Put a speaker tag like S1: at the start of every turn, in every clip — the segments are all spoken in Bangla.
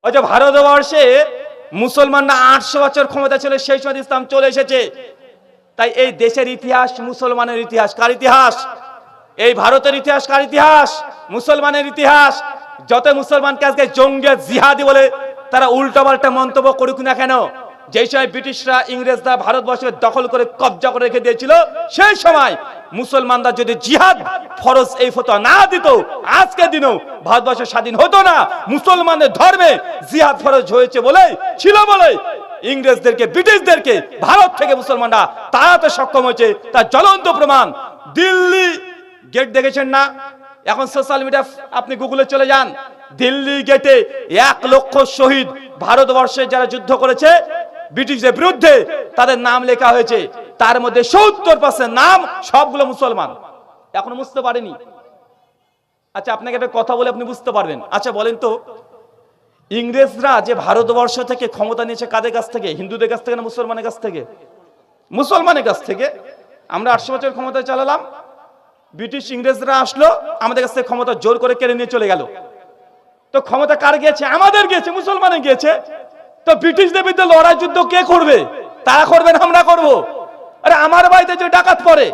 S1: ওই যে ভারতবর্ষে মুসলমানরা 800 বছর ক্ষমতা ছিল, সেই সময় ইসলাম চলে এসেছে। তাই এই দেশের ইতিহাস মুসলমানের ইতিহাস। কার ইতিহাস? এই ভারতের ইতিহাস। কার ইতিহাস? মুসলমানের ইতিহাস। যত মুসলমানকে আজকে জঙ্গি জিহাদি বলে তারা উল্টাপাল্টা মন্তব্য করুক না কেন, যেই সময় ব্রিটিশরা ইংরেজরা ভারতবর্ষকে দখল করে কবজা করে রেখে দিয়েছিল, সেই সময় মুসলমানরা যদি জিহাদ ফরজ এই ফতোয়া না দিত, আজকের দিনেও ভারতবর্ষ স্বাধীন হতো না। মুসলমানদের ধর্মে জিহাদ ফরজ হয়েছে বলে, ছিল বলে ইংরেজদেরকে ব্রিটিশদেরকে ভারত থেকে মুসলমানরা তাড়াতে সক্ষম হয়েছে। তার জ্বলন্ত প্রমাণ দিল্লি গেট দেখেছেন না? এখন সোশ্যাল মিডিয়া আপনি গুগলে চলে যান, দিল্লি গেটে 1 লক্ষ শহীদ ভারতবর্ষে যারা যুদ্ধ করেছে ব্রিটিশদের বিরুদ্ধে, তাদের নাম লেখা হয়েছে। তার মধ্যে 70% নাম সবগুলো মুসলমান। এখনো বুঝতে পারেনি? আচ্ছা, আপনাকে একটা কথা বলে আপনি বুঝতে পারবেন। আচ্ছা বলেন তো, ইংরেজরা যে ভারতবর্ষ থেকে ক্ষমতা নিয়েছে কাদের কাছ থেকে? হিন্দুদের কাছ থেকে না মুসলমানের কাছ থেকে? মুসলমানের কাছ থেকে। আমরা 800 বছর ক্ষমতা চালালাম, ব্রিটিশ ইংরেজরা আসলো, আমাদের কাছ থেকে ক্ষমতা জোর করে কেড়ে নিয়ে চলে গেল। তো ক্ষমতা কার গিয়েছে? আমাদের গিয়েছে, মুসলমানের গিয়েছে। তো ব্রিটিশদের বিরুদ্ধে লড়াই যুদ্ধ কে করবে? তারা করবে না আমরা করব? আরে আমার বাড়িতে যে ডাকাত পড়ে,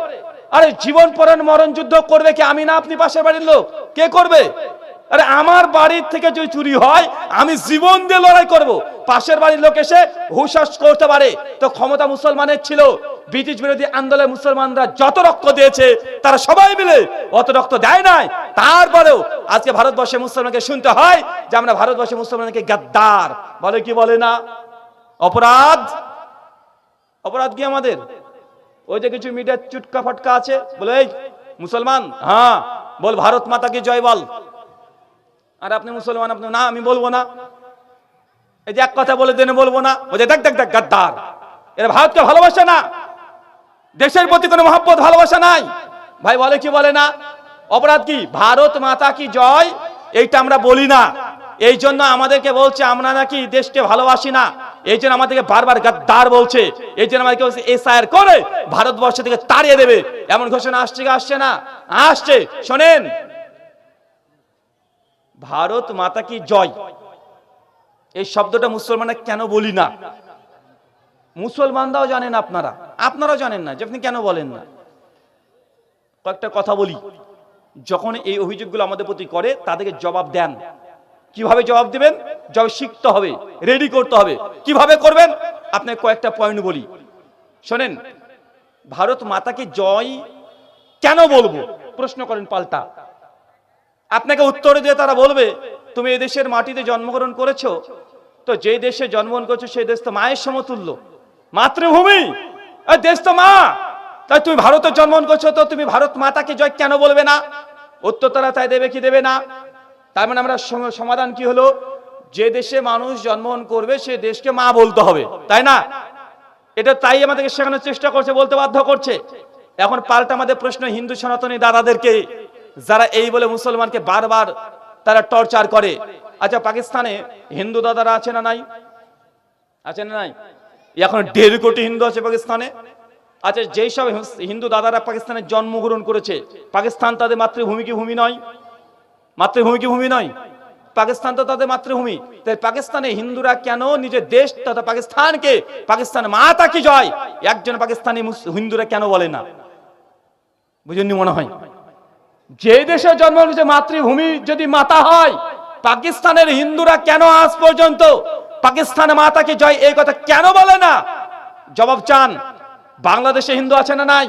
S1: আরে জীবন পরণ মরণ যুদ্ধ করবে কি? আমি না আপনি? পাশের বাড়ির লোক কে করবে? আরে আমার বাড়ির থেকে যদি চুরি হয়, আমি জীবন দিয়ে লড়াই করব। পাশের বাড়ির লোক এসে হুশাস করতে পারে। তো ক্ষমতা মুসলমানের ছিল। ব্রিটিশ বিরোধী আন্দোলনে মুসলমানরা যত রক্ত দিয়েছে, তারা সবাই মিলে অত রক্ত দেয় নাই। তারপরেও আজকে ভারতবর্ষে মুসলমানকে শুনতে হয় যে আমরা ভারতবর্ষে মুসলমানকে গাদ্দার বলে। কি বলে না? অপরাধ। অপরাধ কি আমাদের? ওই যে কিছু মিডিয়া চুটকা ফটকা আছে, বলে এই মুসলমান, হ্যাঁ বল ভারত মাতা কি জয় বল। আর আপনি মুসলমান, আপনি না আমি বলবো না। এই যে এক কথা বলে দেন, বলবো না। ওই যে দেখ দেখ দেখ গাদ্দার, এরা ভারতকে ভালোবাসে না, দেশের প্রতি কোনো মহব্বত ভালোবাসা নাই। ভাই বলে কি বলে না? অপরাধ কি? ভারত মাতা কি জয়, এইটা আমরা বলি না। এই জন্য আমাদেরকে বলছে আমরা নাকি দেশকে ভালোবাসি না, এই জন্য আমাদেরকে বারবার গাদ্দার বলছে। এই জন্য আমাদেরকে বলছে এসআইআর করে ভারতবর্ষ থেকে তাড়িয়ে দেবে, এমন ঘোষণা আসছে কি আসছে না? আসছে। শোনেন, ভারত মাতা কি জয় এই শব্দটা মুসলমানরা কেন বলি না? মুসলমানরাও জানেন, আপনারাও জানেন না যে আপনি কেন বলেন না। কয়েকটা কথা বলি। যখন এই অভিযোগগুলো আমাদের প্রতি করে, তাদেরকে জবাব দেন। কিভাবে জবাব দিবেন? জবাব শিখতে হবে, রেডি করতে হবে। কিভাবে করবেন? আপনাকে কয়েকটা পয়েন্ট বলি, শোনেন। ভারত মাতাকে জয় কেন বলবো প্রশ্ন করেন পাল্টা। আপনাকে উত্তর দিয়ে তারা বলবে, তুমি এই দেশের মাটিতে জন্মগ্রহণ করেছো, তো যে দেশে জন্মগ্রহণ করেছো সেই দেশ তো মায়ের সমতুল্য, মাতৃভূমি, দেশ তো মা। তাই তুমি ভারতে জন্মগ্রহণ করছো, তো তুমি ভারত মাতাকে জয় কেন বলবে না? উত্তর তারা তাই দেবে কি দেবে না? তার মানে আমরা সমাধান কি হলো? যে দেশে মানুষ জন্মগ্রহণ করবে সে দেশকে মা বলতে হবে, তাই না? এটা তাই আমাদেরকে শেখানোর চেষ্টা করছে, বলতে বাধ্য করছে। এখন পাল্টা আমাদের প্রশ্ন হিন্দু সনাতনী দাদাদেরকে, যারা এই বলে মুসলমানকে বারবার তারা টর্চার করে। আচ্ছা, পাকিস্তানে হিন্দু দাদারা আছে না নাই? আছে না নাই? এখন 1.5 কোটি হিন্দু আছে পাকিস্তানে। আচ্ছা, যেই সব হিন্দু দাদারা পাকিস্তানে জন্মগ্রহণ করেছে, পাকিস্তান তাদের মাতৃভূমি কি ভূমি নয়? মাতৃভূমি কি ভূমি নয়? পাকিস্তান তো তাদের মাতৃভূমি। তাই পাকিস্তানে হিন্দুরা কেন নিজের দেশ তথা পাকিস্তানকে পাকিস্তান মাতা কি জয় একজন পাকিস্তানি হিন্দুরা কেন বলে না? বুঝেননি মনে হয়? যে দেশে জন্ম নিয়েছে মাতৃভূমি যদি মাতা হয়, পাকিস্তানের হিন্দুরা কেন আজ পর্যন্ত পাকিস্তান মাতা কি জয় এই কথা কেন বলে না? জবাব চান। বাংলাদেশে হিন্দু আছে না নাই?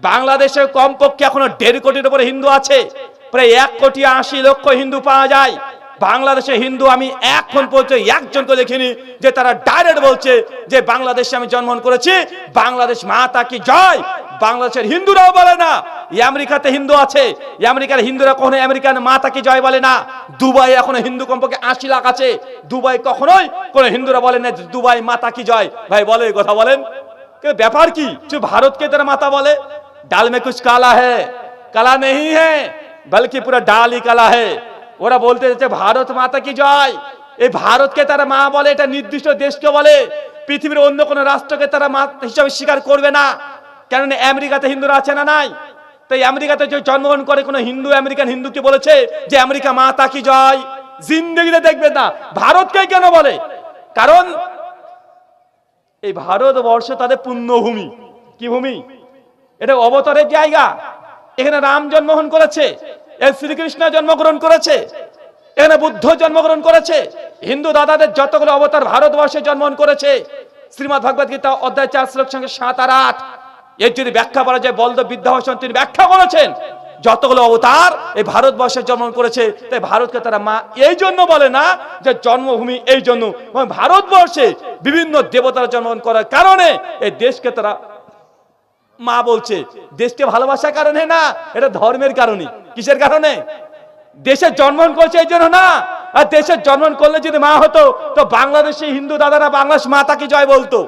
S1: বাংলাদেশে কমপক্ষে এখনো 1.5 কোটির উপরে হিন্দু আছে। প্রায় 1,80,00,000 হিন্দু পাওয়া যায়। বাংলাদেশে হিন্দু আমি এখন পর্যন্ত একজনকে দেখিনি যে তারা ডাইরেক্ট বলছে যে বাংলাদেশে আমি জন্মগ্রহণ করেছি, বাংলাদেশ মাতা কি জয়। বাংলাদেশের হিন্দুরাও বলে না। আমেরিকাতে হিন্দু আছে, আমেরিকার হিন্দুরা কখনো আমেরিকান মাতা কি জয় বলে না। দুবাই এখনো হিন্দু কমপক্ষে 80 লাখ আছে, দুবাই কখনোই কোনো হিন্দুরা বলে না দুবাই মাতা কি জয়। ভাই বলে কথা বলেন, ব্যাপার কি? ভারতকে তারা মাতা বলে। ডাল মে কুছ কালা হ্যায়, কালা নেই হ্যায় বলকি পুরা ডাল হি কালা হ্যায়। ওরা বলতে যাচ্ছে ভারত মাতা কি জয়। এই ভারতকে তারা মা বলে, এটা নির্দিষ্ট দেশকে বলে, পৃথিবীর অন্য কোনো রাষ্ট্রকে তারা মা হিসাবে স্বীকার করবে না। কেননা আমেরিকাতে হিন্দুরা আছে না নাই? তাই আমেরিকাতে যে জন্মগ্রহণ করে কোনো হিন্দু আমেরিকান হিন্দুকে বলেছে যে আমেরিকা মাতা কি জয়? জিন্দেগিতে দেখবেন না। ভারতকে কেন বলে? কারণ এই ভারতবর্ষ তাদের পুণ্যভূমি। কি ভূমি? এটা অবতারের জায়গা। এখানে রাম জন্মগ্রহণ করেছে, এই শ্রীকৃষ্ণ জন্মগ্রহণ করেছে, এখানে বুদ্ধ জন্মগ্রহণ করেছে, হিন্দু দাদাদের যতগুলো অবতার ভারতবর্ষে জন্মগ্রহণ করেছে। শ্রীমদ্ ভগবত গীতা অধ্যায় 4 শ্লোক সঙ্গে 7 আর 8 এর যদি ব্যাখ্যা করা যায়, বলদেব বিদ্যাভূষণ তিনি ব্যাখ্যা করেছেন যতগুলো অবতার এই ভারতবর্ষে জন্মগ্রহণ করেছে। তাই ভারতকে তারা মা এই জন্য বলে না যে জন্মভূমি, এই জন্য ভারতবর্ষে বিভিন্ন দেবতার জন্মগ্রহণ করার কারণে এই দেশকে তারা মা বলছে। দেশকে ভালোবাসার কারণে না, এটা ধর্মের কারণে। কিসের কারণে? দেশে জন্মগ্রহণ করছে এই জন্য না। আর দেশের জন্মগ্রহণ করলে যদি মা হতো তো বাংলাদেশে হিন্দু দাদারা বাংলাদেশ মাতা কি জয় বলতো।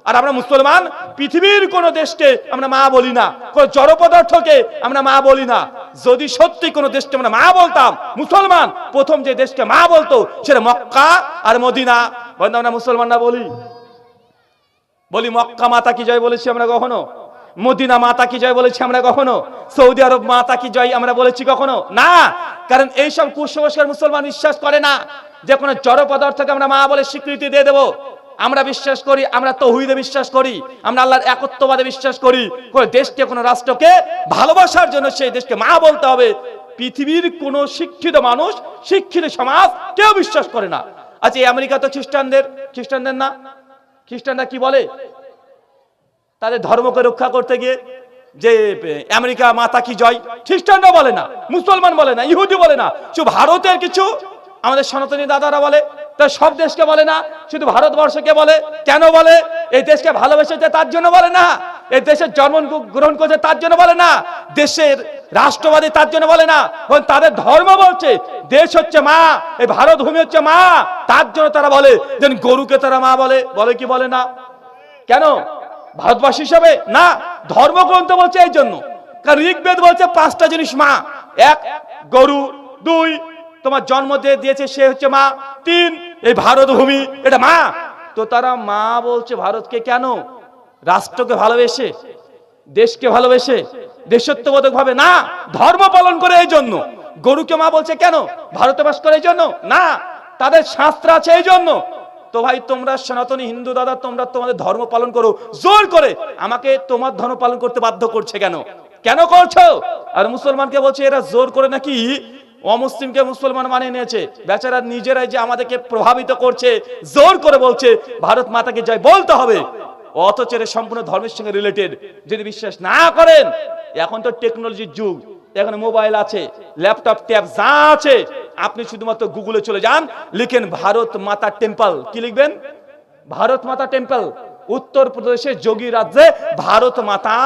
S1: আর আমরা মুসলমান পৃথিবীর কোন দেশকে আমরা মা বলি না, কোন জড় পদার্থকে আমরা মা বলি না। যদি সত্যি কোন দেশকে আমরা মা বলতাম, মুসলমান প্রথম যে দেশকে মা বলতো সেটা মক্কা আর মদিনা। আমরা মুসলমানরা বলি মক্কা মাতা কি জয় বলেছি আমরা কখনো? মদিনা মাতা কি জয় বলেছি আমরা কখনো? সৌদি আরব মাতা কি জয় আমরা বলেছি কখনো? না। কারণ এইসব কুসংস্কার মুসলমান বিশ্বাস করে না যে কোনো জড় পদার্থকে আমরা মা বলে স্বীকৃতি দিয়ে দেবো। আমরা বিশ্বাস করি, আমরা তৌহিদে বিশ্বাস করি, আমরা আল্লাহর একত্ববাদে বিশ্বাস করি। কোন দেশকে, কোন রাষ্ট্রকে ভালোবাসার জন্য সেই দেশকে মা বলতে হবে। পৃথিবীর কোন শিক্ষিত মানুষ, শিক্ষিত সমাজ কেউ বিশ্বাস করে না। আচ্ছা, এই আমেরিকা তো খ্রিস্টানদের না, খ্রিস্টানরা কি বলে? তাদের ধর্মকে রক্ষা করতে গিয়ে যে আমেরিকা মাতা কি জয়, খ্রিস্টানরা বলে না, মুসলমান বলে না, ইহুদি বলে না, শুধু ভারতের কিছু আমাদের সনাতনী দাদারা বলে। তাই সব দেশকে বলে না, শুধু ভারতবর্ষকে বলে। কেন বলে? এই দেশকে ভালোবেসেছে তার জন্য বলে না, এই দেশের জন্ম গ্রহণ করেছে তার জন্য বলে না, দেশের রাষ্ট্রবাদী তার জন্য বলে না। তাদের ধর্ম বলছে দেশ হচ্ছে মা, এই ভারত ভূমি হচ্ছে মা, তার জন্য তারা বলে। যেন গরুকে তারা মা বলে কি বলে না? কেন? ভারতবাসী হিসাবে না, ধর্মগ্রন্থ বলছে এই জন্য। কারণ ঋগ্বেদ বলছে 5টা জিনিস মা। 1 গরু, 2 তোমার জন্ম দিয়েছে সে হচ্ছে মা, 3 এই ভারত ভূমি এটা মা। তো তারা মা বলছে ভারতকে কেন? রাষ্ট্রকে ভালোবেসে, দেশকে ভালোবেসে, দেশত্ববোধক ভাবে না, ধর্ম পালন করে এই জন্য। গরুকে মা বলছে কেন? ভারতে বাস করে এই জন্য না, তাদের শাস্ত্র আছে এই জন্য। তো ভাই, তোমরা সনাতনী হিন্দু দাদা, তোমরা তোমাদের ধর্ম পালন করো, জোর করে আমাকে তোমার ধর্ম পালন করতে বাধ্য করছে কেন? কেন করছো? আর মুসলমানকে বলছে এরা জোর করে নাকি অমুসলিমকে মুসলমান মানিয়ে নিয়েছে। বেচারা নিজেরাই যে আমাদেরকে প্রভাবিত করছে, জোর করে বলছে ভারত মাতাকে জয় বলতে হবে, অথচ এর সম্পূর্ণ ধর্মের সঙ্গে রিলেটেড। যদি বিশ্বাস না করেন, এখন তো টেকনোলজির যুগ, এখানে মোবাইল আছে, ল্যাপটপ, ট্যাব যা আছে, আপনি শুধুমাত্র গুগলে চলে যান, লিখেন ভারত মাতা টেম্পল। কি লিখবেন? ভারত মাতা টেম্পল। উত্তর প্রদেশের যোগী রাজ্যে ভারত মাতা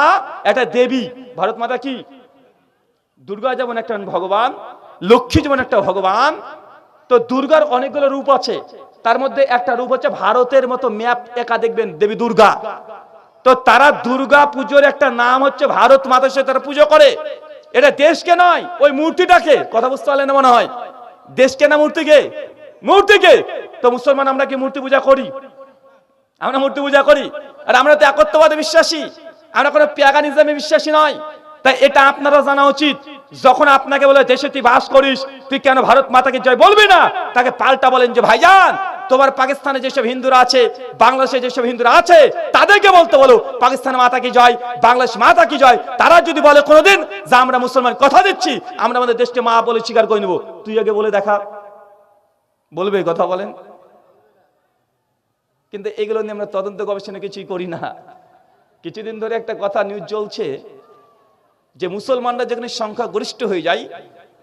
S1: একটা দেবী। ভারত মাতা কি? দুর্গা যেমন একটা ভগবান, লক্ষ্মী যেমন একটা ভগবান, তো দুর্গার অনেকগুলো রূপ আছে। তার মধ্যে একটা রূপ হচ্ছে ভারতের মতো ম্যাপ একা দেখবেন দেবী দুর্গা। তো তারা দুর্গা পুজোর একটা নাম হচ্ছে ভারত মাতা, সে তারা পুজো করে। এটা দেশকে নয়, ওই মূর্তিটাকে। কথা বুঝতে পারলেন মনে হয়? দেশকে না মূর্তিকে? মূর্তিকে। তো মুসলমান আমরা কি মূর্তি পূজা করি? আমরা মূর্তি পূজা করি। আর আমরা তো একত্ববাদে বিশ্বাসী, আমরা কোনো প্যাগানিজমে বিশ্বাসী নয়। তাই এটা আপনারা জানা উচিত। যখন আপনাকে বলে দেশে তুই বাস করিস, তুই কেন ভারত মাতাকে জয় বলবি না? তাকে পাল্টা বলেন যে ভাইজান, তোমার পাকিস্তানে যেসব হিন্দুরা আছে, বাংলাদেশে যেসব হিন্দুরা আছে, তাদেরকে বলতে বলো পাকিস্তানের মাতা কি জয়, বাংলাদেশ মাতা কি জয়। তারা যদি বলে কোনোদিন যে আমরা মুসলমান কথা দিচ্ছি, আমরা আমাদের দেশকে মা বলে স্বীকার করে নেব, তুই আগে বলে দেখা। বলবে? কথা বলেন। কিন্তু এগুলো নিয়ে আমরা তদন্ত গবেষণা কিছুই করি না। কিছুদিন ধরে একটা কথা নিউজ চলছে যে মুসলমানরা যেখানে সংখ্যা গরিষ্ঠ হয়ে যায়,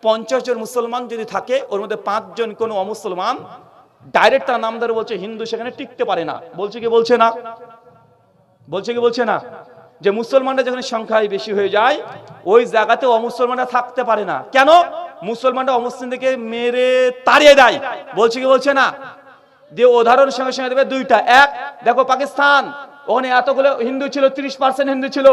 S1: 50 জন মুসলমান যদি থাকে, ওর মধ্যে 5 জন কোনো অমুসলমান, ডাইরেক্ট তার নাম ধরে বলছে হিন্দু সেখানে টিকতে পারে না। বলছে কি বলছে না? বলছে কি বলছে না? যে মুসলমানরা যেখানে সংখ্যায় বেশি হয়ে যায়, ওই জায়গাতে অমুসলমানরা থাকতে পারে না। কেন? মুসলমানরা অমুসলিমদেরকে মেরে তাড়িয়ে দেয়। বলছে কি বলছে না? যে উদাহরণের সঙ্গে সঙ্গে দেবে 2টা। 1 দেখো পাকিস্তান, ওখানে এতগুলো হিন্দু ছিল, 30% হিন্দু ছিল,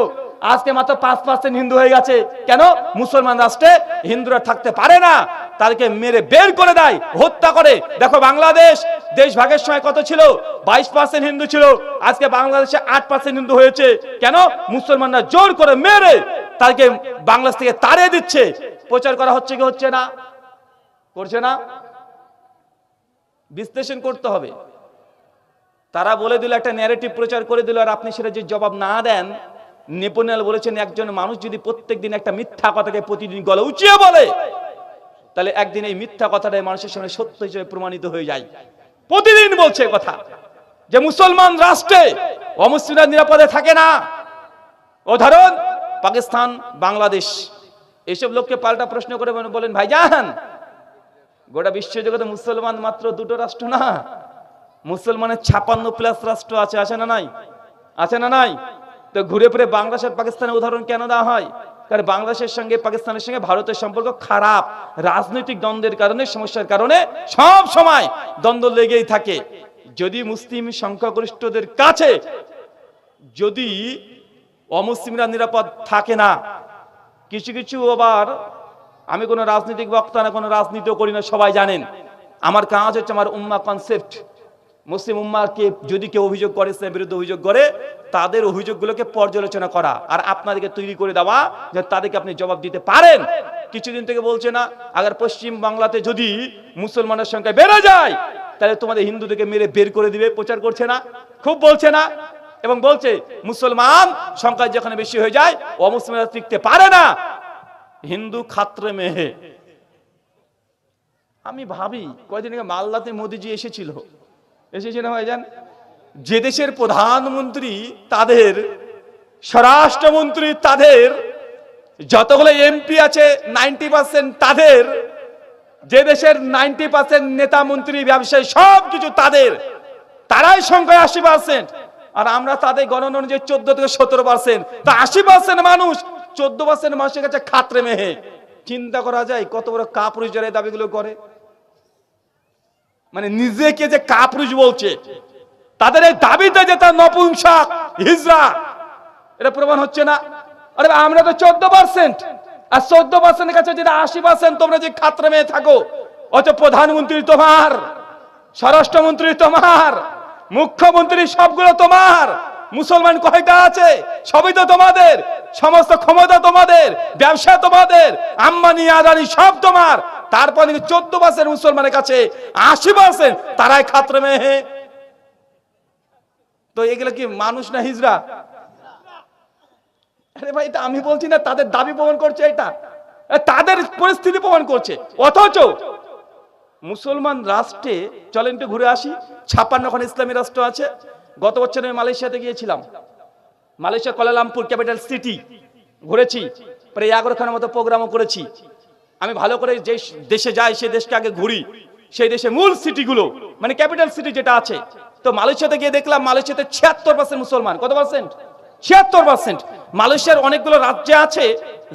S1: আজকে মাত্র 5% হিন্দু হয়ে গেছে। কেন? মুসলমান রাষ্ট্রে হিন্দুরা থাকতে পারে না, তাদেরকে মেরে বের করে দেয়, হত্যা করে। দেখো বাংলাদেশ দেশ ভাগের সময় কত ছিল? 22% হিন্দু ছিল, আজকে বাংলাদেশে 8% হিন্দু হয়েছে। কেন? মুসলমানরা জোর করে মেরে তাদেরকে বাংলাদেশ থেকে তাড়িয়ে দিচ্ছে। প্রচার করা হচ্ছে কি হচ্ছে না? করছে না? বিশ্লেষণ করতে হবে। তারা বলে দিল, একটা ন্যারেটিভ প্রচার করে দিল, আর আপনি সেটা যে জবাব না দেন। নেপোলিয়ন বলেছেন, একজন মানুষ যদি প্রত্যেকদিন একটা মিথ্যা কথাকে প্রতিদিন গলা উঁচিয়ে বলে, তাহলে একদিন এই মিথ্যা কথাটাই মানুষের সামনে সত্য হিসেবে প্রমাণিত হয়ে যায়। প্রতিদিন বলছে কথা যে মুসলমান রাষ্ট্রে অমুসলিমরা নিরাপদে থাকে না। উদাহরণ পাকিস্তান, বাংলাদেশ। এইসব লোককে পাল্টা প্রশ্ন করে বলেন, ভাইজান গোটা বিশ্বজগতে মুসলমান মাত্র দুটো রাষ্ট্র না, মুসলমানের 56+ রাষ্ট্র আছে, আছে না নাই? আছে না নাই? তো ঘুরে ফিরে বাংলাদেশ আর পাকিস্তানের উদাহরণ কেন দেওয়া হয়? কারণ বাংলাদেশের সঙ্গে পাকিস্তানের সঙ্গে ভারতের সম্পর্ক খারাপ, রাজনৈতিক দ্বন্দ্বের কারণে, সমস্যার কারণে সব সময় দ্বন্দ্ব লেগেই থাকে। যদি মুসলিম সংখ্যাগরিষ্ঠদের কাছে যদি অমুসলিমরা নিরাপদ থাকে না, কিছু কিছু আবার, আমি কোনো রাজনৈতিক বক্তা না, কোনো রাজনীতিও করি না, সবাই জানেন আমার কাজ হচ্ছে আমার উম্মা কনসেপ্ট। মুসলিম উম্মাকে যদি কেউ অভিযোগ করে, ইসলামের বিরুদ্ধে অভিযোগ করে, তাদের অভিযোগগুলোকে পর্যালোচনা করা আর আপনাদেরকে তৈরি করে দেওয়া যে তাদেরকে আপনি জবাব দিতে পারেন। কিছুদিন থেকে বলছে না, আবার পশ্চিম বাংলাতে যদি মুসলমানের সংখ্যা বেড়ে যায় তাহলে তোমাদের হিন্দুদেরকে মেরে বের করে দিবে, প্রচার করছে না? খুব বলছে না? এবং বলছে মুসলমান সংখ্যা যেখানে বেশি হয়ে যায় অমুসলিমরা টিকতে পারে না, হিন্দু খাত্রে মেহে। আমি ভাবি কয়দিন আগে মালদাতে মোদিজি এসেছিল না ভাইজান? যে দেশের প্রধানমন্ত্রী, তাদের স্বরাষ্ট্রমন্ত্রী, তাদের যতগুলো এমপি আছে 90% তাদের, যে দেশের 90% নেতা মন্ত্রী ব্যবসায়ী সবকিছু তাদের, তারাই সংখ্যায় 80%। আর আমরা তাদের গণনা অনুযায়ী 14 থেকে 17%। তা 80% মানুষ 14% মানুষের কাছে খাত্রে মেহে। চিন্তা করা যায় কত বড় কাপুরুষ যারা এই দাবিগুলো করে। মানে নিজেকে যে কাপুরুষ বলছে, তাদের এই দাবিতে যে তার নপুংসক হিজড়া, এটা প্রমাণ হচ্ছে না? আরে আমরা তো 14%, আর 14% কাছে যেটা 80%, তোমরা যে খাত্রে মেয়ে থাকো, অথচ প্রধানমন্ত্রী তোমার, স্বরাষ্ট্রমন্ত্রী তোমার, মুখ্যমন্ত্রী সবগুলো তোমার, মুসলমান কয়টা আছে? সবই তো তোমাদের, সমস্ত ক্ষমতা তোমাদের, ব্যবসা তোমাদের, আম্বানি আদানি সব তোমার। তারপর 14% মুসলমানের কাছে 80% তারাই খাত্রে মেয়ে। তো এগুলো কি মানুষ না হিজড়া? আরে ভাই, এটা আমি বলছি না, তাদের দাবি প্রমাণ করছে, এটা তাদের পরিস্থিতি প্রমাণ করছে। অথচ মুসলমান রাষ্ট্রে, চলেন একটু ঘুরে আসি, 56খন ইসলামী রাষ্ট্র আছে। গত বছর আমি মালয়েশিয়াতে গিয়েছিলাম। মালয়েশিয়া কুয়ালালামপুর ক্যাপিটাল সিটি ঘুরেছি, প্রায় 11খানার মতো প্রোগ্রামও করেছি। আমি ভালো করে যে দেশে যাই সেই দেশকে আগে ঘুরি, সেই দেশে মূল সিটিগুলো, মানে ক্যাপিটাল সিটি যেটা আছে। তো মালয়েশিয়াতে গিয়ে দেখলাম মালয়েশিয়াতে 76% মুসলমান। কত পার্সেন্ট? 76%। মালয়েশিয়ার অনেকগুলো রাজ্য আছে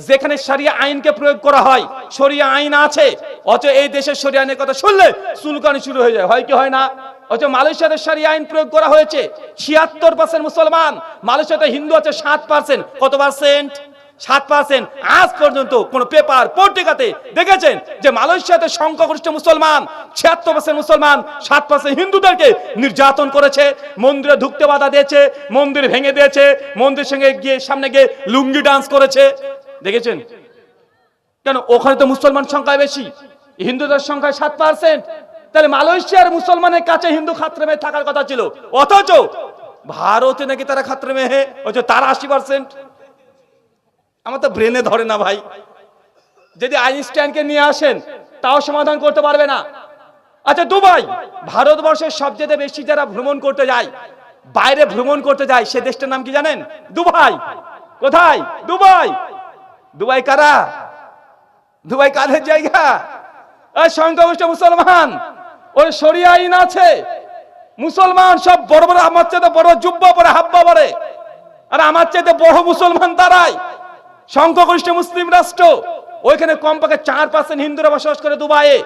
S1: যেখানে শরিয়া আইনকে প্রয়োগ করা হয়, শরিয়া আইন আছে। অথচ এই দেশের শরিয়া আইনের কথা শুনলে চুলকানি শুরু হয়ে যায়, হয় কি হয় না? অথচ মালয়েশিয়াতে শরিয়া আইন প্রয়োগ করা হয়েছে। 76% মুসলমান। মালয়েশিয়াতে হিন্দু আছে 7%। কত পার্সেন্ট? 7%। আজ পর্যন্ত কোন পেপার পত্রিকাতে দেখেছেন যে মালয়েশিয়াতে সংখ্যাগরিষ্ঠ মুসলমান 76% মুসলমান 7% হিন্দুদেরকে নির্যাতন করেছে, মন্দিরে ঢুকতে বাধা দিয়েছে, মন্দির ভেঙে দিয়েছে, মন্দির সঙ্গে গিয়ে সামনে গিয়ে লুঙ্গি ডান্স করেছে? দেখেছেন? কেন? ওখানে তো মুসলমান সংখ্যা বেশি, হিন্দুদের সংখ্যা 7%। তাহলে মালয়েশিয়ার মুসলমানের কাছে হিন্দু খাত্রে মেয়ে থাকার কথা ছিল, অথচ ভারতে নাকি তারা খাত্রে মেয়ে, অথচ তারা 80%। আমার তো ব্রেনে ধরে না ভাই। যদি আইনস্টাইনকে নিয়ে আসেন তাও সমাধান করতে পারবে না। আচ্ছা, দুবাই, ভারতবর্ষের সবচেয়ে বেশি যারা ভ্রমণ করতে যায়, বাইরে ভ্রমণ করতে যায়, সে দেশটার নাম কি জানেন? দুবাই। কোথায়? দুবাই। দুবাই কারা? দুবাই কাদের জায়গা? সংখ্যাগরিষ্ঠ মুসলমান। ওই শরিয়া আইন আছে, মুসলমান সব বড় বড়, আমার চাইতে বড় জুব্বা পরে, হাব্বা পরে, আর আমার চাইতে বড় মুসলমান তারাই। সংখ্যাগরিষ্ঠ মুসলিম রাষ্ট্র, ওইখানে কমপক্ষে 4% হিন্দুরা বসবাস করে দুবাইয়ে।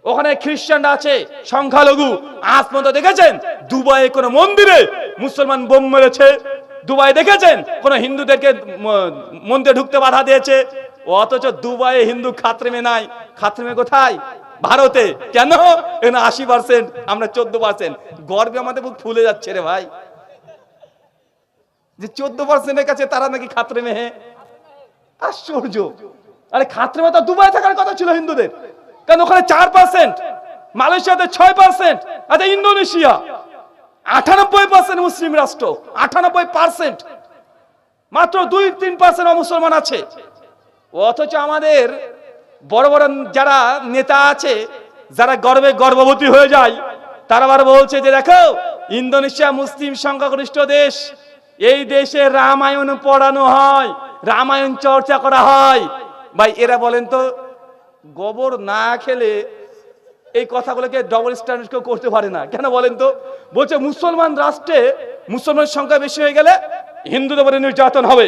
S1: ওখানে খ্রিস্টানরা আছে সংখ্যালঘু। আজ পর্যন্ত দেখেছেন দুবাইয়ে কোন মন্দিরে মুসলমান বোম মেরেছে? দুবাই দেখেছেন কোন হিন্দুদেরকে মন্দিরে ঢুকতে বাধা দিয়েছে? অথচ দুবাইয়ে হিন্দু খাত্রেমে নাই। খাত্রেমে কোথায়? ভারতে। কেন? এখানে 80%, আমরা 14%। গর্বে আমাদের বুক ফুলে যাচ্ছে রে ভাই, যে 14%-এর কাছে তারা নাকি খাত্রে মেহে। আশ্চর্য। আরে খাত্রে মেয়ে তো দুবাই থাকার কথা ছিল হিন্দুদের, কেন ওখানে 4%। মালয়েশিয়াতে 6%। আচ্ছা ইন্দোনেশিয়া 98% মুসলিম রাষ্ট্র, 98%। মাত্র 2-3% মুসলমান আছে। অথচ আমাদের বড় বড় যারা নেতা আছে, যারা গর্বে গর্ভবতী হয়ে যায়, তারা আবার বলছে যে দেখো ইন্দোনেশিয়া মুসলিম সংখ্যাগরিষ্ঠ দেশ, এই দেশে রামায়ণ পড়ানো হয়, রামায়ণ চর্চা করা হয়। ভাই এরা বলেন তো, গোবর না খেলে এই কথাগুলোকে ডবল স্ট্যান্ডার্ড কেউ করতে পারে না কেন বলেন তো? বলছে মুসলমান রাষ্ট্রে মুসলমান সংখ্যা বেশি হয়ে গেলে হিন্দুদের উপরে নির্যাতন হবে,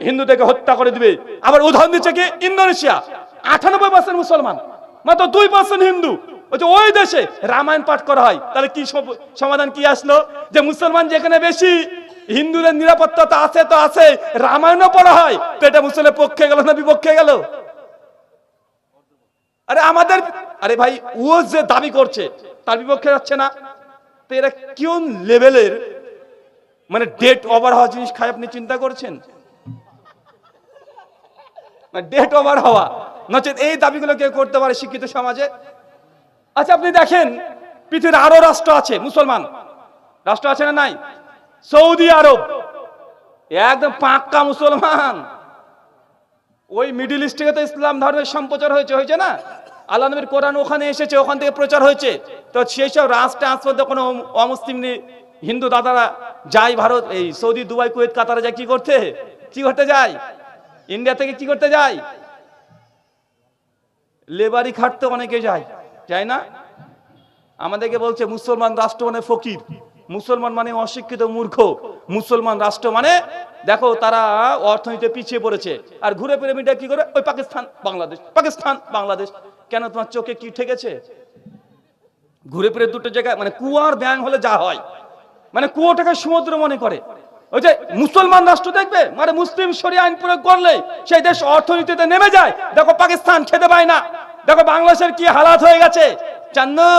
S1: হিন্দুদেরকে হত্যা করে দিবে। আবার উদাহরণ দিচ্ছে কি ইন্দোনেশিয়া, 98% মুসলমান, মাত্র 2% হিন্দু। ওই দেশে রামায়ণ পাঠ করা হয়। তাহলে কি সমাধান কি আসলো? যে মুসলমান যেখানে বেশি, হিন্দুদের নিরাপত্তা তো আছে, তো আছে, রামায়ণও পড়া হয়, তো এটা মুসলমানের পক্ষে গেল না বিপক্ষে গেল? আরে আমাদের, আরে ভাই ও যে দাবি করছে তার বিপক্ষে যাচ্ছে না, তো এরা কোন লেভেলের মানে ডেট ওভার হওয়া জিনিস খায় আপনি চিন্তা করছেন? ডেট ওভার হওয়া, নচেত এই দাবিগুলো কেউ করতে পারে শিক্ষিত সমাজে? আচ্ছা আপনি দেখেন পৃথিবীর আরো রাষ্ট্র আছে, মুসলমান রাষ্ট্র আছে না নাই? সৌদি আরব একদম পাক্কা মুসলমান। ওই মিডিল ইস্ট থেকে তো ইসলাম ধর্মের সম্প্রচার হয়েছে না, আল্লাহ নবীর কোরআন ওখানে এসেছে, ওখান থেকে প্রচার হয়েছে। তো সেই সব রাষ্ট্রে আসলে কোনো অমুসলিম হিন্দু দাদারা যায় ভারত, এই সৌদি, দুবাই, কুয়েত, কাতারে যায় কি করতে যায়? ইন্ডিয়া থেকে কি করতে যায়? লেবারি খাটতে অনেকে যায় না? আমাদেরকে বলছে মুসলমান রাষ্ট্র মানে ফকির, মুসলমান মানে অশিক্ষিত মূর্খ, মুসলমান রাষ্ট্র মানে দেখো তারা অর্থনীতিতে পিছিয়ে পড়েছে। আর ঘুরে ফিরে মিডিয়া কি করে? ওই পাকিস্তান বাংলাদেশ, পাকিস্তান বাংলাদেশ। কেন তোমার চোখে কি ঠেকেছে? ঘুরে ফিরে দুটো জায়গায় মানে কুয়ার ব্যাং হলে যা হয়, মানে কুয়োটাকে সমুদ্র মনে করে। ওই যে মুসলমান রাষ্ট্র দেখবে মানে মুসলিম শরিয়া আইন প্রয়োগ করলে সেই দেশ অর্থনীতিতে নেমে যায়। দেখো পাকিস্তান খেতে পায় না, দেখো বাংলাদেশের কি হালাত হয়ে গেছে। চান্দু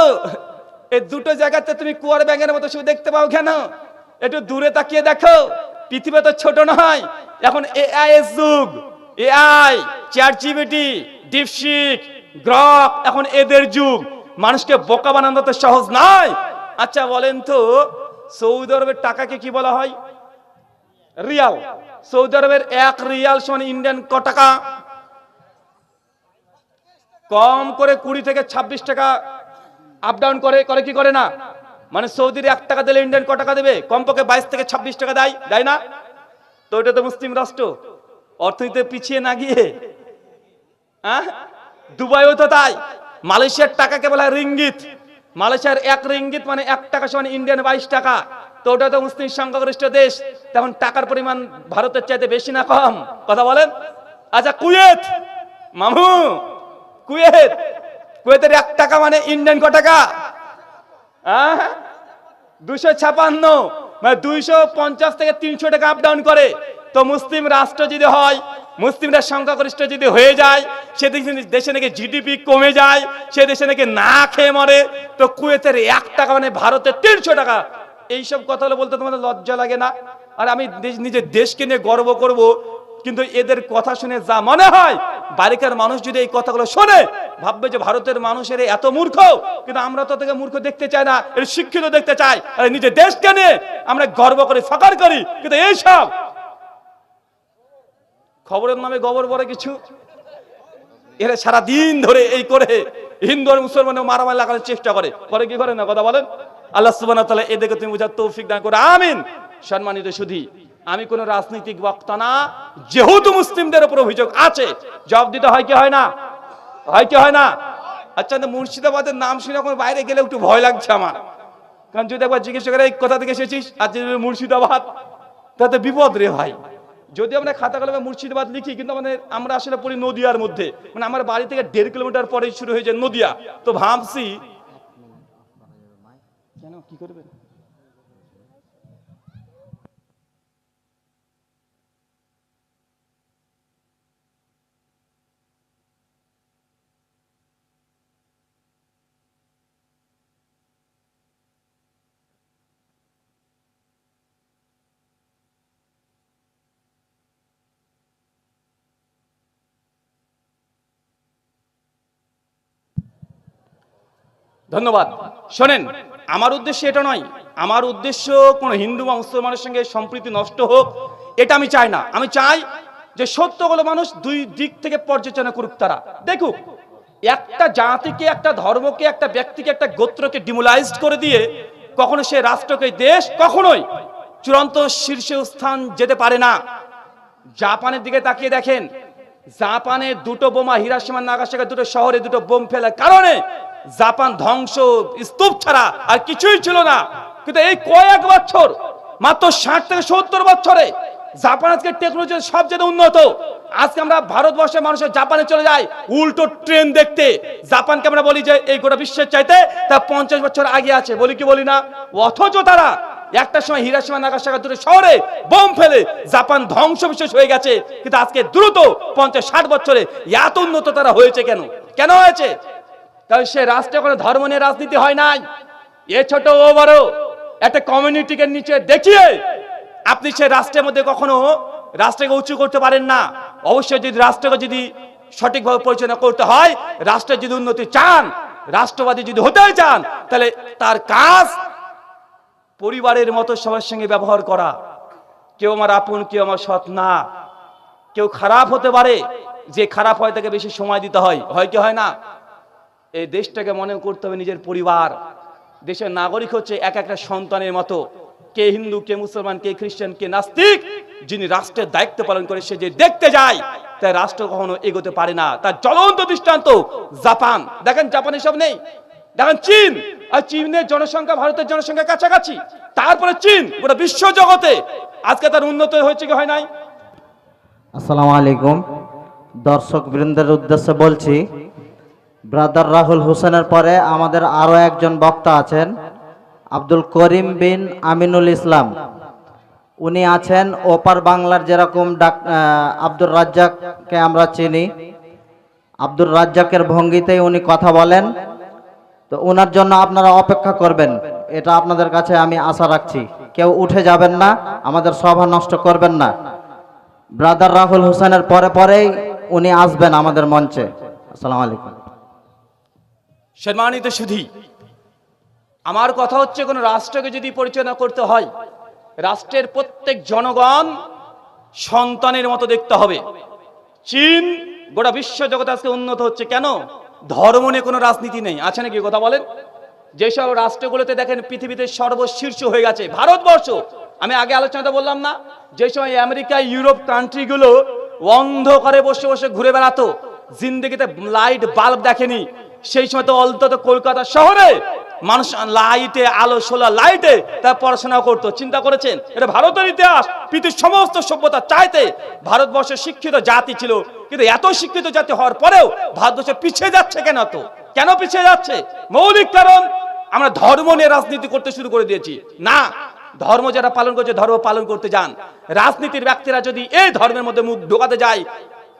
S1: এই দুটো জায়গাতে তুমি কুয়ার ব্যাঙের মতো শুধু দেখতে পাও কেন? একটু দূরে তাকিয়ে দেখো, পৃথিবী তো ছোট নয়। এখন এআই এর যুগ, AI, chat GPT, DeepSeek, Grok, এখন এদের যুগ। মানুষকে বোকা বানানো তো সহজ নয়। আচ্ছা বলেন তো সৌদি আরবের টাকাকে কি বলা হয়? রিয়াল। সৌদি আরবের 1 রিয়াল সমান ইন্ডিয়ান ক টাকা? কম করে 20 থেকে 26 টাকা আপ ডাউন করে কি করে না? মানে সৌদির 1 টাকা দিলে ইন্ডিয়ান ক টাকা দেবে? কমপক্ষে 22 থেকে 26 টাকা দেয় না? তো এটা তো মুসলিম রাষ্ট্র, অর্থনীতিতে পিছিয়ে না গিয়ে। হ্যাঁ, দুবাইও তো তাই। মালয়েশিয়ার টাকাকে বলা হয় রিঙ্গিত। মালয়েশিয়ার 1 রিঙ্গিত মানে 1 টাকা সমান ইন্ডিয়ান 22 টাকা। তো ওটা তো মুসলিম সংখ্যাগরিষ্ঠ দেশ, তখন টাকার পরিমাণ ভারতের চাইতে বেশি না কম? কথা বলেন। আচ্ছা কুয়েত, মামু, কুয়েতের 1 টাকা মানে ইন্ডিয়ান ক টাকা? 256, মানে 250 থেকে 300 টাকা আপ ডাউন করে। তো মুসলিম রাষ্ট্র যদি হয়, মুসলিমরা সংখ্যাগরিষ্ঠ যদি হয়ে যায়, সে দেশে নাকি জিডিপি কমে যায়, সে দেশে নাকি না খেয়ে মরে। তো কুয়েতের 1 টাকা মানে ভারতের 300 টাকা। এইসব কথা বলতে তোমাদের লজ্জা লাগে না? আর আমি নিজের দেশকে নিয়ে গর্ব করব, কিন্তু এদের কথা শুনে যা মনে হয় বারিকার মানুষ যদি এই কথাগুলো শোনে ভাববে যে ভারতের মানুষের এত মূর্খ। কিন্তু আমরা তো থেকে মূর্খ দেখতে চাই না, এর শিক্ষিত দেখতে চাই। আর নিজের দেশকে নিয়ে আমরা গর্ব করি, ফখর করি। কিন্তু এইসব খবরের নামে গবর বলে কিছু, এরা সারা দিন ধরে এই করে হিন্দু আর মুসলমানের মারামারি লাগানোর চেষ্টা করে কি করে না? কথা বলেন। আল্লাহ সুবহানাহু ওয়া তাআলা এদেরকে তুমি বুঝার তৌফিক দান করো, আমিন। সম্মানিত সুধী, আমি কোন রাজনৈতিক বক্তা না। যেহেতু মুসলিমদের উপর অভিযোগ আছে, জবাব দিতে হয় কি হয় না? আচ্ছা মুর্শিদাবাদের নাম শুনে এখন বাইরে গেলে একটু ভয় লাগছে আমার, কারণ যদি একবার জিজ্ঞেস করে এই কোথা থেকে এসেছিস, আর যদি মুর্শিদাবাদ, তাতে বিপদ রে ভাই। যদি আমরা খাতা কলমে মুর্শিদাবাদ লিখি, কিন্তু আমরা আসলে পড়ি নদিয়ার মধ্যে, মানে আমার বাড়ি থেকে 1.5 কিলোমিটার পরে শুরু হয়ে যায় নদিয়া। তো ভাবছি কেন কি করবে। ধন্যবাদ। শোনেন, আমার উদ্দেশ্য এটা নয়, আমার উদ্দেশ্য কোন হিন্দু বা মুসলমানের সঙ্গে সম্প্রীতি নষ্ট হোক, এটা আমি চাই না। আমি চাই যে সত্যগুলো মানুষ দুই দিক থেকে পর্যালোচনা করুক, তারা দেখুক একটা জাতিকে, একটা ধর্মকে, একটা ব্যক্তিকে, একটা গোত্রকে ডিমোলাইজড করে দিয়ে কখনো সে রাষ্ট্রকে, দেশ কখনোই চূড়ান্ত শীর্ষে স্থান যেতে পারে না। জাপানের দিকে তাকিয়ে দেখেন, জাপানে দুটো বোমা, হিরোশিমা নাগাসাকি দুটো শহরে দুটো বোম ফেলার কারণে জাপান ধ্বংস, স্তূপ ছাড়া আর কিছুই ছিল না। কিন্তু এই কয়েক বছর, মাত্র 60 থেকে 70 বছরে জাপান আজকে টেকনোলজি সবচেয়ে উন্নত। আজকে আমরা ভারতবর্ষের মানুষের জাপানে চলে যাই উল্টো ট্রেন দেখতে। জাপানকে আমরা বলি যে এই গোটা বিশ্বের চাইতে তা 50 বছর আগে আছে, বলি কি বলি না? অথচ তারা একটা সময় হিরোশিমা নাগাসাকি দুটো শহরে বোম ফেলে জাপান ধ্বংস বিশেষ হয়ে গেছে। কিন্তু আজকে দ্রুত 50-60 বছরে এত উন্নত তারা হয়েছে। কেন কেন হয়েছে? কারণ সে রাষ্ট্রে কোনো ধর্ম নিয়ে রাজনীতি হয় নাই। এ ছোট ও বড় একটা কমিউনিটিকে নিচে দেখিয়ে আপনি সে রাষ্ট্রের মধ্যে কখনো রাষ্ট্রকে উঁচু করতে পারেন না। অবশ্যই যদি রাষ্ট্রকে যদি সঠিকভাবে পরিচালনা করতে হয়, রাষ্ট্রের যদি উন্নতি চান, রাষ্ট্রবাদী যদি হতে চান, তাহলে তার কাজ পরিবারের মতো সবার সঙ্গে ব্যবহার করা। কেউ আমার আপন, কেউ আমার সৎ না। কেউ খারাপ হতে পারে, যে খারাপ হয় তাকে বেশি সময় দিতে হয়, হয় কি হয় না? এই দেশটাকে মনে করতে হবে নিজের পরিবার। দেশের নাগরিক হচ্ছে এক একটা সন্তানের মতো, কে হিন্দু, কে মুসলমান, কে খ্রিস্টান, কে নাস্তিক, যিনি রাষ্ট্রের দায়িত্ব পালন করে সে যে দেখতে যায়, তাই রাষ্ট্র কখনো এগোতে পারে না। তার জ্বলন্ত দৃষ্টান্ত জাপান। দেখেন জাপানে সব নেই, দেখেন চীন, আর চীনের জনসংখ্যা ভারতের জনসংখ্যা কাছাকাছি। তারপরে চীন গোটা বিশ্ব জগতে আজকে তার উন্নত হয়েছে কি হয় নাই?
S2: আসসালামু আলাইকুম। দর্শক বৃন্দের উদ্দেশ্যে বলছি, ব্রাদার রাহুল হোসেনের পরে আমাদের আরো একজন বক্তা আছেন, আব্দুল করিম বিন আমিনুল ইসলাম। উনি আছেন ওপার বাংলার, যেরকম আব্দুর রাজ্জাককে আমরা চিনি, আব্দুর রাজ্জাকের ভঙ্গিতেই উনি কথা বলেন। তো ওনার জন্য আপনারা অপেক্ষা করবেন, এটা আপনাদের কাছে আমি আশা রাখছি। কেউ উঠে যাবেন না, আমাদের সভা নষ্ট করবেন না। ব্রাদার রাহুল হোসেনের পরে পরেই উনি আসবেন আমাদের মঞ্চে। আসসালামু আলাইকুম।
S1: সম্মানিত সুধী, আমার কথা হচ্ছে কোন রাষ্ট্রকে যদি পরিচালনা করতে হয়, রাষ্ট্রের প্রত্যেক জনগণ সন্তানের মতো দেখতে হবে। চীন গোটা বিশ্ব জগতে আজকে উন্নত হচ্ছে কেন? ধর্ম নিয়ে কোনো রাজনীতি নেই, আছে নাকি? কথা বলেন। যেসব রাষ্ট্রগুলোতে দেখেন পৃথিবীতে সর্বশীর্ষ হয়ে গেছে ভারতবর্ষ। আমি আগে আলোচনাতে বললাম না, যে সময় আমেরিকা, ইউরোপ কান্ট্রিগুলো অন্ধকারে বসে বসে ঘুরে বেড়াতো, জিন্দেগিতে লাইট বাল্ব দেখেনি, সেই সময় তো অন্তত কলকাতা শহরে মানুষ লাইটে, আলো সোলা লাইটে তার পড়াশোনা করতো। চিন্তা করেছেন? এটা ভারতের ইতিহাস। পৃথিবীর সমস্ত সভ্যতা চাইতে ভারতবর্ষের শিক্ষিত জাতি ছিল, কিন্তু এত শিক্ষিত জাতি হওয়ার পরেও ভারতবর্ষ পিছিয়ে যাচ্ছে কেন? তো কেন পিছিয়ে যাচ্ছে? মৌলিক কারণ, আমরা ধর্ম নিয়ে রাজনীতি করতে শুরু করে দিয়েছি। না, ধর্ম যারা পালন করছে ধর্ম পালন করতে যান। রাজনীতির ব্যক্তিরা যদি এই ধর্মের মধ্যে মুখ ঢোকাতে যায়,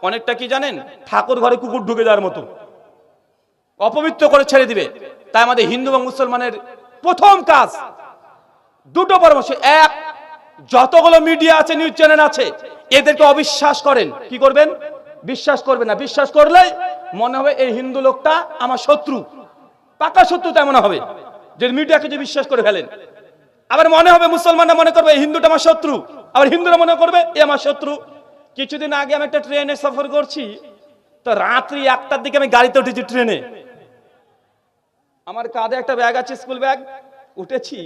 S1: অনেকটা কি জানেন, ঠাকুর ঘরে কুকুর ঢুকে যাওয়ার মতো, অপবিত্র করে ছেড়ে দিবে। তাই আমাদের হিন্দু এবং মুসলমানের প্রথম কাজ দুটো পরামর্শ। এক, যতগুলো মিডিয়া আছে, নিউজ চ্যানেল আছে, এদেরকে অবিশ্বাস করেন। কি করবেন? বিশ্বাস করবেন না। বিশ্বাস করলে মনে হবে এই হিন্দু লোকটা আমার শত্রু, পাকা শত্রু, তাই মনে হবে। যে মিডিয়াকে যে বিশ্বাস করে ফেলেন, আবার মনে হবে মুসলমানরা মনে করবে এই হিন্দুটা আমার শত্রু, আবার হিন্দুরা মনে করবে এ আমার শত্রু। কিছুদিন আগে আমি একটা ট্রেনে সফর করছি, তো রাত্রি 1টার দিকে আমি গাড়িতে উঠেছি ট্রেনে। আমার কাঁধে একটা ব্যাগ আছে, স্কুল ব্যাগ, উঠেছি।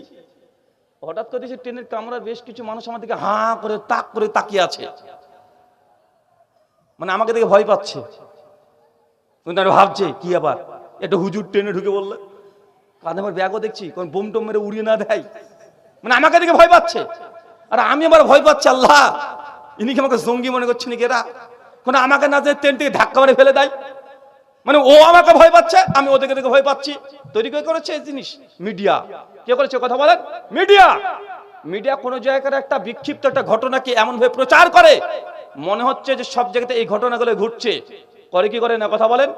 S1: হঠাৎ করে দেখছি ট্রেনের কামরার বেশ কিছু মানুষ আমার দিকে হাঁ করে তাক করে তাকিয়ে আছে, মানে আমাকে দেখে ভয় পাচ্ছে। ভাবছে কি আবার একটা হুজুর ট্রেনে ঢুকে বললে, কাঁধে আমার ব্যাগও দেখছি কোন বোম টোম মেরে উড়িয়ে না দেয়, মানে আমাকে দেখে ভয় পাচ্ছে। আর আমি আবার ভয় পাচ্ছি, আল্লাহ ইনি কি আমাকে জঙ্গি মনে করছে নাকি এরা? কোন আমাকে না যে ট্রেন থেকে ধাক্কা মারে ফেলে দেয়, মানে ও আমাকে ভয় পাচ্ছে, আমি ওদেরকে দেখে ভয় পাচ্ছি। তৈরি করে করেছে এই জিনিস মিডিয়া। কে করেছে? কথা বলেন। মিডিয়া। মিডিয়া কোন জায়গার একটা বিক্ষিপ্ত একটা ঘটনাকে এমন ভাবে প্রচার করে, মনে হচ্ছে যে সব জায়গাতে এই ঘটনাগুলো ঘটছে। করে কি করে না? কথা বলেন।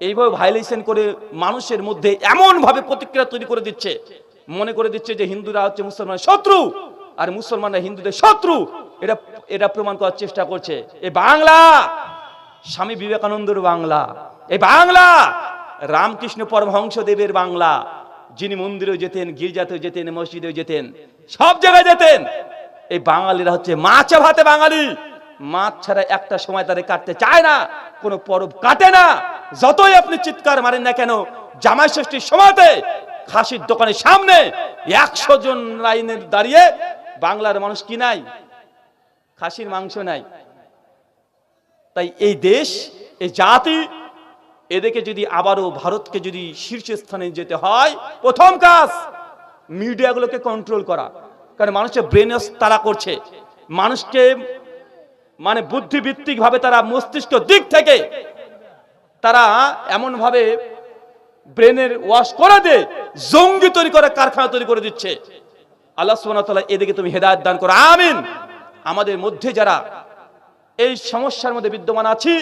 S1: এইভাবে ভাইলেশন করে মানুষের মধ্যে এমন ভাবে প্রতিক্রিয়া তৈরি করে দিচ্ছে, মনে করে দিচ্ছে যে হিন্দুরা হচ্ছে মুসলমানের শত্রু আর মুসলমানরা হিন্দুদের শত্রু। এটা প্রমাণ করার চেষ্টা করছে। এই বাংলা স্বামী বিবেকানন্দের বাংলা, এই বাংলা রামকৃষ্ণ পরমহংস দেবের বাংলা, যিনি মন্দিরেও যেতেন, গির্জাতেও যেতেন, মসজিদেও যেতেন, সব জায়গায় যেতেন। এই বাঙালিরা হচ্ছে মাছে ভাতে বাঙালি, মাছ ছাড়া একটা সময় তাদের কাটতে চায় না, কোনো পরব কাটে না। যতই আপনি চিৎকার মারেন না কেন, জামাই ষষ্ঠীর সময়তে খাসির দোকানের সামনে 100 জন লাইনে দাঁড়িয়ে বাংলার মানুষ কি নাই? খাসির মাংস নাই। তাই এই দেশ, এই জাতি, এদেরকে যদি আবারও ভারতকে যদি শীর্ষস্থানে যেতে হয়, প্রথম কাজ মিডিয়াগুলোকে কন্ট্রোল করা। কারণ মানুষের ব্রেন তারা করছে, মানুষকে মানে বুদ্ধিভিত্তিক ভাবে তারা মস্তিষ্ক দিক থেকে তারা এমন ভাবে ব্রেনের ওয়াশ করে দে, জঙ্গি তৈরি করে কারখানা তৈরি করে দিচ্ছে। আল্লাহ সুবহানাহু ওয়া তাআলা এদিকে তুমি হেদায়েত দান করো, আমিন। আমাদের মধ্যে যারা এই সমস্যার মধ্যে বিদ্যমান আছি,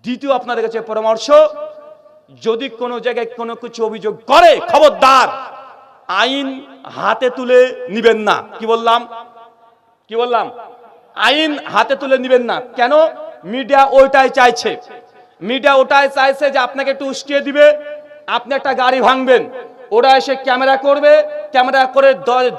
S1: দ্বিতীয় আপনাদের কাছে পরামর্শ, যদি কোনো জায়গায় কোনো কিছু অভিযোগ করে, খবরদার আইন হাতে তুলে নিবেন না। কি বললাম? আইন হাতে তুলে নিবেন না। কেন? মিডিয়া ওইটাই চাইছে। মিডিয়া ওটাই চাইছে যে আপনাকে একটু উস্কিয়ে দিবে, আপনি একটা গাড়ি ভাঙবেন, ওরা এসে ক্যামেরা করবে, ক্যামেরা করে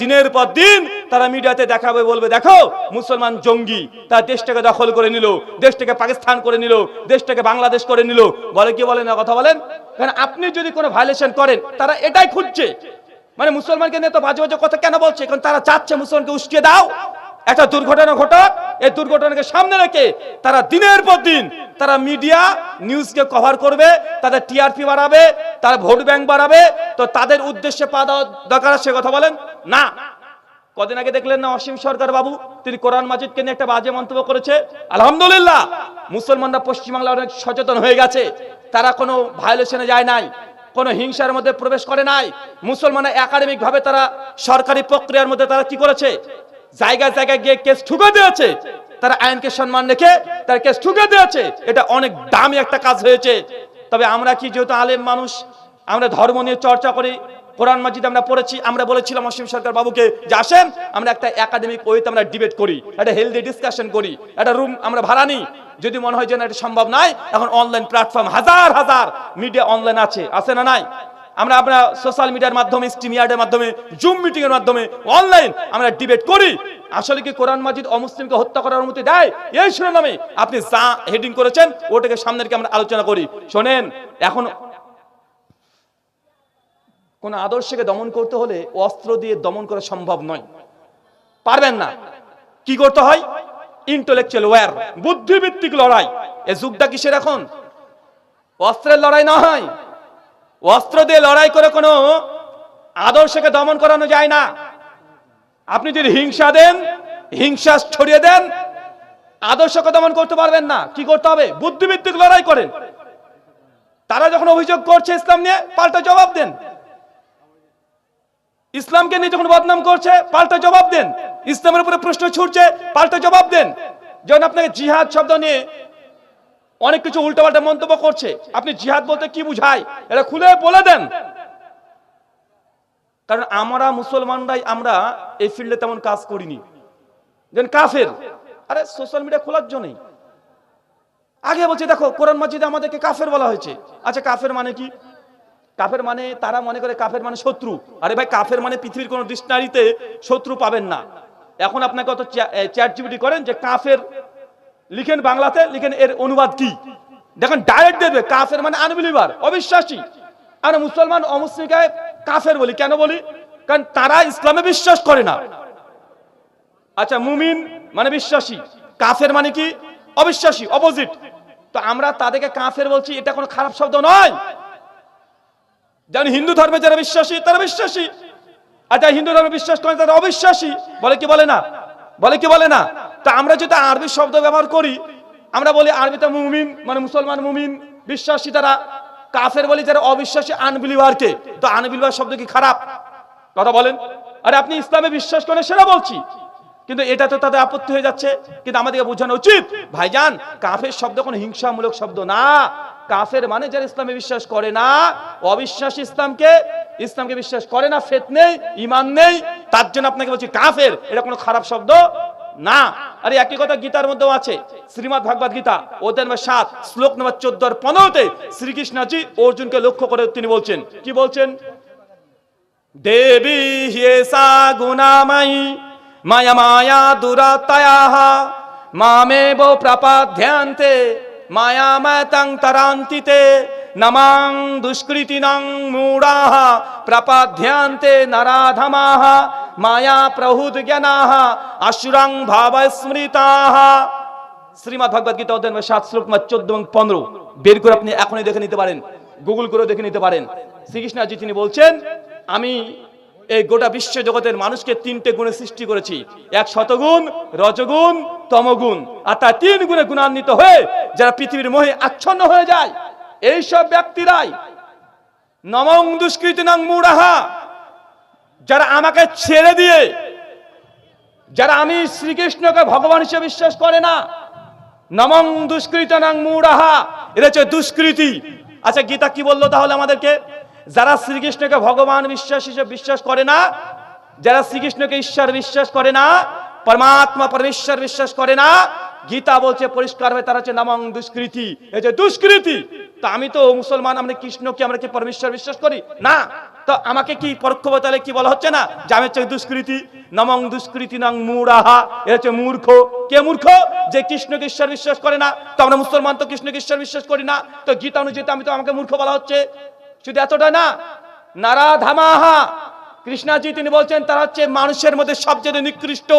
S1: দিনের পর দিন তারা মিডিয়াতে দেখাবে, বলবে দেখো মুসলমান জঙ্গি, তার দেশটাকে দখল করে নিল, দেশটাকে পাকিস্তান করে নিল, দেশটাকে বাংলাদেশ করে নিল। বলে কি বলে না? কথা বলেন। কারণ আপনি যদি কোনো ভায়োলেশন করেন, তারা এটাই খুঁজছে, মানে মুসলমানকে নিয়ে তো বাজে বাজে কথা কেন বলছে? কারণ তারা চাচ্ছে মুসলমানকে উস্কিয়ে দাও, একটা দুর্ঘটনা ঘটক, এই দুর্ঘটনাকে সামনে রেখে তারা দিনের পর দিন তারা মিডিয়া নিউজকে কভার করবে, তাদের টিআরপি বাড়াবে, তারা ভোট ব্যাংক বাড়াবে। তো তাদের উদ্দেশ্যে পা দেওয়া দরকার, সে কথা বলেন না। কদিন আগে দেখলেন না অসীম সরকার বাবু, তিনি কোরআন মাজিদকে নিয়ে একটা বাজে মন্তব্য করেছে। আলহামদুলিল্লাহ, মুসলমানরা পশ্চিমবাংলা অনেক সচেতন হয়ে গেছে, তারা কোনো ভায়োলেশনে যায় নাই, কোনো হিংসার মধ্যে প্রবেশ করে নাই। মুসলমানরা একাডেমিক ভাবে তারা সরকারি প্রক্রিয়ার মধ্যে তারা কি করেছে? জায়গায় জায়গায় গিয়ে কেস ঠুকে দিয়েছে, তারা আইনকে সম্মান রেখে তার কেস ঠুকে দিয়েছে। এটা অনেক দামি একটা কাজ হয়েছে। তবে আমরা কি, যেহেতু আলেম মানুষ, আমরা ধর্ম নিয়ে চর্চা করি, কোরআন মাজিদ আমরা পড়েছি, আমরা বলেছিলাম অসীম সরকার বাবুকে যে আসেন আমরা একটা একাডেমিক ওয়েতে আমরা ডিবেট করি, একটা হেলদি ডিসকাশন করি, একটা রুম আমরা ভাড়া নিই। যদি মনে হয় যে না এটা সম্ভব নয়, এখন অনলাইন প্ল্যাটফর্ম হাজার হাজার মিডিয়া অনলাইন আছে না নাই? আমরা সোশ্যাল মিডিয়ার মাধ্যমে, স্ট্রিমিয়ার্ডের মাধ্যমে, জুম মিটিং এর মাধ্যমে অনলাইন আমরা ডিবেট করি। আসলে কি কোরআন মাজিদ অমুসলিমকে হত্যা করার অনুমতি দেয়? এই শিরোনামে আপনি যা হেডিং করেছেন ওটাকে সামনে রেখে আমরা আলোচনা করি। শোনেন, এখন কোন আদর্শকে দমন করতে হলে অস্ত্র দিয়ে দমন করা সম্ভব নয়, পারবেন না। কি করতে হয়? ইন্টেলেকচুয়াল ওয়্যার, বুদ্ধিভিত্তিক লড়াই। এই যুগটা কিসের? এখন অস্ত্রের লড়াই না হয়, অস্ত্র দিয়ে লড়াই করে কোনো আদর্শকে দমন করানো যায় না। আপনি যদি হিংসা দেন, হিংসা ছড়িয়ে দেন, আদর্শকে দমন করতে পারবেন না। কি করতে হবে? বুদ্ধিভিত্তিক লড়াই করেন। তারা যখন অভিযোগ করছে ইসলাম নিয়ে, পাল্টা জবাব দেন। ইসলামকে নিয়ে যখন বদনাম করছে, পাল্টা জবাব দেন। ইসলামের উপরে প্রশ্ন ছুটছে, পাল্টা জবাব দেন। যখন আপনাকে জিহাদ শব্দ নিয়ে অনেক কিছু উল্টাপাল্টা মন্তব্য করছে, আপনি জিহাদ বলতে কি বুঝায় এটা খুলে বলে দেন। কারণ আমরা মুসলমানরাই আমরা এই ফিল্ডে তেমন কাজ করিনি। যেন কাফের, আরে সোশ্যাল মিডিয়া খোলার জন্যই আগে বলছে দেখো কোরআন মাজিদে আমাদেরকে কাফের বলা হয়েছে। আচ্ছা কাফের মানে কি? কাফের মানে তারা মনে করে কাফের মানে শত্রু। আরে ভাই, কাফের মানে পৃথিবীর কোন ডিকশনারিতে শত্রু পাবেন না। এখন আপনাকে কত চ্যাট জিপিটি করেন যে কাফের লিখেন, বাংলাতে লিখেন এর অনুবাদ কি, দেখেন ডাইরেক্ট দেবে কাফের মানে আনবিলিভার, অবিশ্বাসী। আমরা মুসলমান অমুসলিমকে কাফের বলি, কেন বলি? কারণ তারা ইসলামে বিশ্বাস করে না। আচ্ছা, মুমিন মানে বিশ্বাসী, কাফের মানে কি? অবিশ্বাসী, অপোজিট। তো আমরা তাদেরকে কাফের বলছি, এটা কোনো খারাপ শব্দ নয়। যেমন হিন্দু ধর্মে যারা বিশ্বাসী তারা বিশ্বাসী, আর যারা হিন্দু ধর্মে বিশ্বাস করেন তারা অবিশ্বাসী। বলে কি বলে না? বলে কি বলে না? তা আমরা যদি আরবি শব্দ ব্যবহার করি, আমরা বলি আরবিতে মুমিন মানে মুসলমান, মুমিন বিশ্বাসী, তারা কাফের বলি যারা অবিশ্বাসী, আনবিলিভারকে। তো আনবিলিভার শব্দ কি খারাপ? কথা বলেন। আরে আপনি ইসলামে বিশ্বাস করেন সেটা বলছি, কিন্তু এটা তো তাদের আপত্তি হয়ে যাচ্ছে। কিন্তু আমাদেরকে বোঝানো উচিত, ভাইজান কাফের শব্দ কোনো হিংসামূলক শব্দ না। কাফের মানে যারা ইসলামে বিশ্বাস করে না, অবিশ্বাসী, ইসলামকে বিশ্বাস করে না, ফেত নেই, ঈমান নেই, তার জন্য আপনাকে বলছি কাফের। এটা কোনো খারাপ শব্দ না, আরে একই কথা গীতার মধ্যেও আছে। শ্রীমদ্ ভাগবত গীতা অধ্যায় নম্বর 7 শ্লোক নম্বর 14 আর 15-তে শ্রীকৃষ্ণজি অর্জুনকে লক্ষ্য করে তিনি বলছেন, কি বলছেন? দেবী হ্যেসা গুণাময়ী মায়া মায়া দুরাতয়াঃ মামেব প্রপদ্যন্তে মায়াময়তাং তরান্তিতে নমাং দুষ্কৃতিনাং মূঢ়াঃ প্রপদ্যন্তে নরাধমাঃ মায়া প্রহুতজ্ঞানাঃ আসুরাং ভাবস্মৃতাঃ। শ্রীমদ্ ভাগবত গীতা অধ্যায় 7 শ্লোক 14 এবং 15 বের করে আপনি এখনই দেখে নিতে পারেন, গুগল করে দেখে নিতে পারেন। শ্রীকৃষ্ণজি তিনি বলছেন, আমি এই গোটা বিশ্ব জগতের মানুষকে 3টে গুণে সৃষ্টি করেছি, এক সতগুণ, রজগুণ, তমগুণ, আর তার 3 গুণে গুণান্বিত হয়ে যারা পৃথিবীর মোহে আচ্ছন্ন হয়ে যায়, এই সব ব্যক্তিরাই নমং দুষ্কৃতিনাং মূঢ়াঃ, যারা আমাকে ছেড়ে দিয়ে, যারা আমি শ্রীকৃষ্ণকে ভগবান হিসেবে বিশ্বাস করে না, নমং দুষ্কৃতিনাং মূঢ়াঃ, এরা হচ্ছে দুষ্কৃতি। আচ্ছা গীতা কি বললো তাহলে আমাদেরকে? যারা শ্রীকৃষ্ণকে ভগবান বিশ্বাস করে না, যারা শ্রীকৃষ্ণকে ঈশ্বর বিশ্বাস করে না, পরমাত্মা পরমেশ্বর বিশ্বাস করে না, গীতা বলছে পরিষ্কার হয়ে তারা হচ্ছে নমং দুষ্কৃতি, এই যে দুষ্কৃতি। তো আমি তো মুসলমান, আমরা কৃষ্ণকে আমরা কি পরমেশ্বর বিশ্বাস করি না? তো আমাকে কি পরোক্ষভাবে তাহলে কি বলা হচ্ছে না যে আমি হচ্ছে দুষ্কৃতি? নমং দুষ্কৃতিনাং মূঢ়াঃ, এরা হচ্ছে মূর্খ। কে মূর্খ? যে কৃষ্ণকে ঈশ্বর বিশ্বাস করে না। তো আমরা মুসলমান তো কৃষ্ণকে ঈশ্বর বিশ্বাস করি না, তো গীতা অনুযায়ী আমি তো আমাকে মূর্খ বলা হচ্ছে। শুধু এতটা না, নারাধামাঃ, কৃষ্ণজি তিনি বলছেন তারা হচ্ছে মানুষের মধ্যে সবচেয়ে নিকৃষ্ট।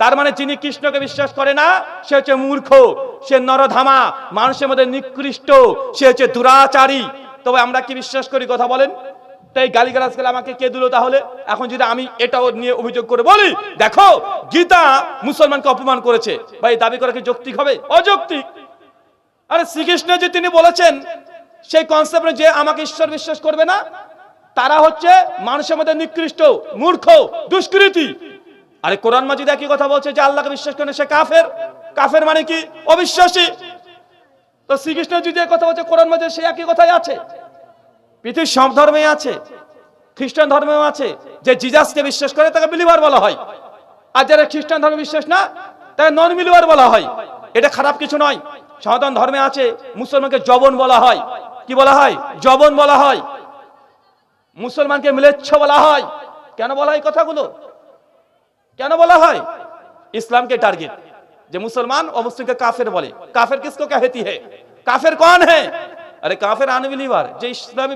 S1: তার মানে যিনি কৃষ্ণকে বিশ্বাস করে না সে হচ্ছে মূর্খ, সে নরধামা, মানুষের মধ্যে নিকৃষ্ট, সে হচ্ছে দুরাচারী। তবে আমরা কি বিশ্বাস করি কথা বলেন? তাই গালিগালাজ করে আমাকে কে দিল তাহলে? এখন যদি আমি এটাও নিয়ে অভিযোগ করে বলি, দেখো গীতা মুসলমানকে অপমান করেছে, ভাই দাবি করা কি যৌক্তিক হবে? অযৌক্তিক। আরে শ্রীকৃষ্ণ যে তিনি বলেছেন সেই কনসেপ্টে যে আমাকে ঈশ্বর বিশ্বাস করবে না তারা হচ্ছে মানুষের মধ্যে নিকৃষ্ট, মূর্খ, দুষ্কৃতি। আরে কোরআন মাজিদ একই কথা বলছে যে আল্লাহকে বিশ্বাস করে না সে কাফের। কাফের মানে কি? অবিশ্বাসী। তো শ্রীকৃষ্ণ যদি কথা বলছে কোরআন মাজিদ সে একই কথাই আছে। পৃথিবীর সব ধর্মেই আছে, খ্রিস্টান ধর্মেও আছে, যে জিজাসকে বিশ্বাস করে তাকে বিলিভার বলা হয়, আর যারা খ্রিস্টান ধর্মে বিশ্বাস না তাকে নন বিলিভার বলা হয়। এটা খারাপ কিছু নয়। সনাতন ধর্মে আছে মুসলমানকে জবন বলা হয়। কি বলা হয়? জবন বলা হয়। মুসলমানকে মিলেচ্ছ বলা হয়। কেন বলা হয় কথাগুলো? কেন বলা হয়? ইসলামকে টার্গেট, যে মুসলমান অমুসলিমকে কাফের বলে। কাফের কিসको कहती है? काफिर कौन है? अरे काफिर अनबिलीवर, जो इस्लामी